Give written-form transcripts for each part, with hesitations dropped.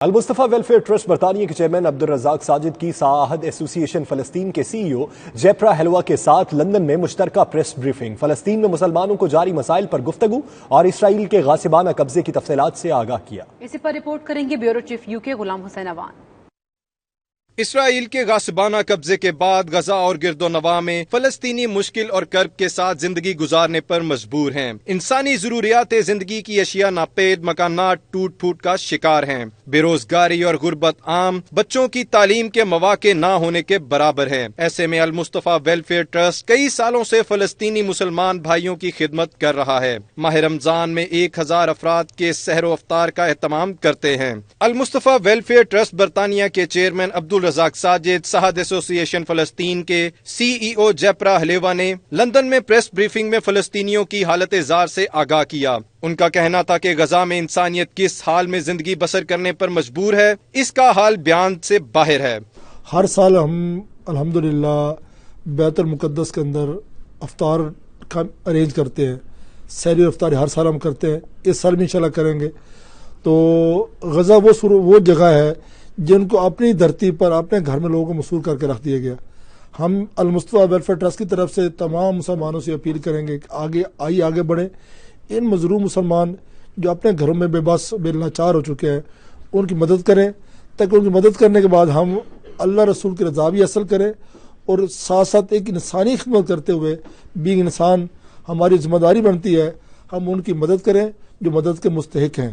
المصطفیٰ welfare trust برطانیہ کے chairman عبد الرزاق ساجد کی ساحد ایسوسی ایشن فلسطین کے سی ای او جیپرا ہیلوا کے ساتھ لندن میں مشترکہ پریس بریفنگ۔ فلسطین میں مسلمانوں کو جاری مسائل پر گفتگو اور اسرائیل کے غاصبانہ قبضے کی تفصیلات سے آگاہ کیا۔ اسی پر رپورٹ کریں گے بیورو چیف یو کے غلام حسین اوان۔ اسرائیل کے غاصبانہ قبضے کے بعد غزہ اور گرد و نواح میں فلسطینی مشکل اور کرب کے ساتھ زندگی گزارنے پر مجبور ہیں۔ انسانی ضروریات زندگی کی اشیاء ناپید، مکانات ٹوٹ پھوٹ کا شکار ہیں۔ بے روزگاری اور غربت عام، بچوں کی تعلیم کے مواقع نہ ہونے کے برابر ہیں۔ ایسے میں المصطفیٰ ویلفیئر ٹرسٹ کئی سالوں سے فلسطینی مسلمان بھائیوں کی خدمت کر رہا ہے۔ ماہ رمضان میں 1000 افراد کے سحر و افطار کا اہتمام کرتے ہیں۔ المصطفیٰ ویلفیئر ٹرسٹ برطانیہ کے چیئرمین عبد الرزاق ساجد ساحد ایسوسی ایشن فلسطین کے سی ای او جیپرا ہیلوا نے لندن میں پریس بریفنگ میں فلسطینیوں کی حالت زار سے آگاہ کیا۔ ان کا کہنا تھا کہ غزہ میں انسانیت کس حال میں زندگی بسر کرنے پر مجبور ہے، اس کا حال بیان سے باہر ہے۔ ہر سال ہم الحمدللہ بیت المقدس کے اندر افطار کا ارینج کرتے ہیں، سحری افطار ہر سال ہم کرتے ہیں، اس سال بھی انشاءاللہ کریں گے۔ تو غزہ وہ جگہ ہے جن کو اپنی دھرتی پر اپنے گھر میں لوگوں کو مسحور کر کے رکھ دیا گیا۔ ہم المصطفیٰ ویلفیئر ٹرسٹ کی طرف سے تمام مسلمانوں سے اپیل کریں گے کہ آگے بڑھیں۔ ان مظلوم مسلمان جو اپنے گھروں میں بے بس بے لاچار ہو چکے ہیں، ان کی مدد کریں، تاکہ ان کی مدد کرنے کے بعد ہم اللہ رسول کی رضا بھی حاصل کریں، اور ساتھ ساتھ ایک انسانی خدمت کرتے ہوئے بینگ انسان ہماری ذمہ داری بنتی ہے ہم ان کی مدد کریں جو مدد کے مستحق ہیں۔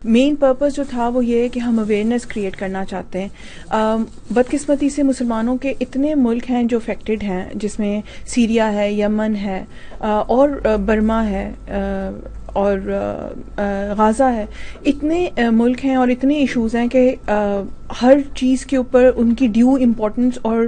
مین پرپز جو تھا وہ یہ ہے کہ ہم اویئرنیس کریٹ کرنا چاہتے ہیں۔ بدقسمتی سے مسلمانوں کے اتنے ملک ہیں جو افیکٹڈ ہیں، جس میں سیریا ہے، یمن ہے، اور برما ہے، اور غازہ ہے۔ اتنے ملک ہیں اور اتنے ایشوز ہیں کہ ہر چیز کے اوپر ان کی ڈیو امپورٹنس اور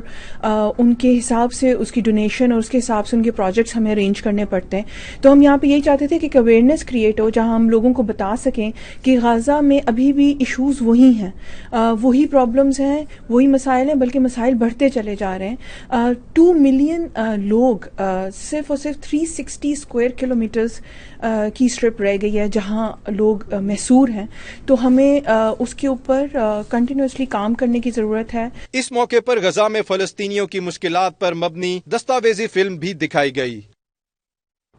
ان کے حساب سے اس کی ڈونیشن اور اس کے حساب سے ان کے پروجیکٹس ہمیں ارینج کرنے پڑتے ہیں۔ تو ہم یہاں پہ یہی چاہتے تھے کہ ایک اویئرنیس کریٹ ہو جہاں ہم لوگوں کو بتا سکیں کہ غازہ میں ابھی بھی ایشوز وہی ہیں، وہی پرابلمز ہیں، وہی مسائل ہیں، بلکہ مسائل بڑھتے چلے جا رہے ہیں۔ 2 ملین لوگ صرف اور صرف 360 اسکوائر کلومیٹرز کی اسٹرپ رہ گئی ہے جہاں لوگ محصور ہیں۔ تو ہمیں اس کے اوپر کنٹینیوسلی کام کرنے کی ضرورت ہے۔ اس موقع پر غزہ میں فلسطینیوں کی مشکلات پر مبنی دستاویزی فلم بھی دکھائی گئی۔